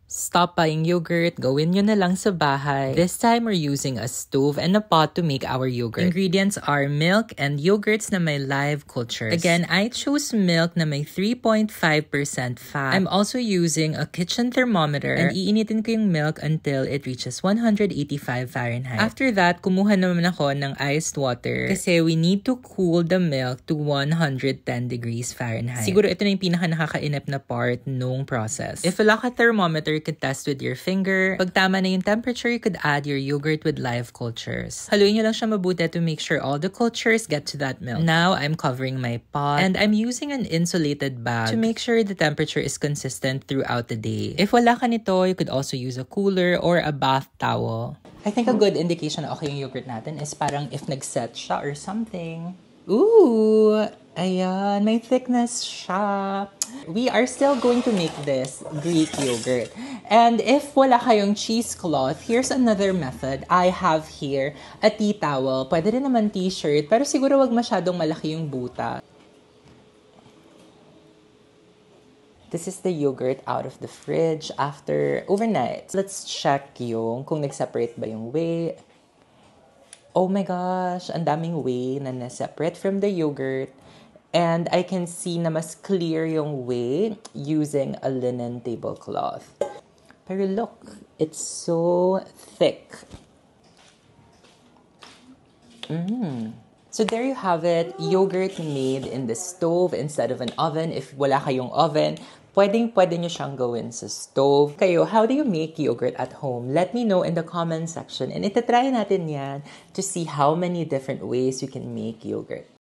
Stop buying yogurt, gawin nyo na lang sa bahay. This time, we're using a stove and a pot to make our yogurt. Ingredients are milk and yogurts na may live cultures. Again, I chose milk na may 3.5% fat. I'm also using a kitchen thermometer and iinitin ko yung milk until it reaches 185 Fahrenheit. After that, kumuha naman ako ng iced water kasi we need to cool the milk to 110 degrees Fahrenheit. Siguro ito na yung pinaka nakakainip na part nung process. If wala ka thermometer, you could test with your finger. Pag tama na yung temperature, you could add your yogurt with live cultures. Haluin nyo lang siya mabuti to make sure all the cultures get to that milk. Now, I'm covering my pot and I'm using an insulated bag to make sure the temperature is consistent throughout the day. If wala ka nito, you could also use a cooler or a bath towel. I think a good indication na okay yung yogurt natin is parang if nag-set siya or something. Ooh! Ayan, may thickness siya. We are still going to make this Greek yogurt. And if wala kayong cheesecloth, here's another method. I have here a tea towel. Pwede rin naman t-shirt, pero siguro wag masyadong malaki yung buta. This is the yogurt out of the fridge after overnight. Let's check kung nag-separate ba yung whey. Oh my gosh, ang daming whey na na-separate from the yogurt. And I can see na mas clear yung whey using a linen tablecloth. Pero look, it's so thick. So there you have it, yogurt made in the stove instead of an oven. If wala kayong oven, pwede nyo siyang gawin sa stove. Kayo, how do you make yogurt at home? Let me know in the comment section. And itatry natin yan to see how many different ways you can make yogurt.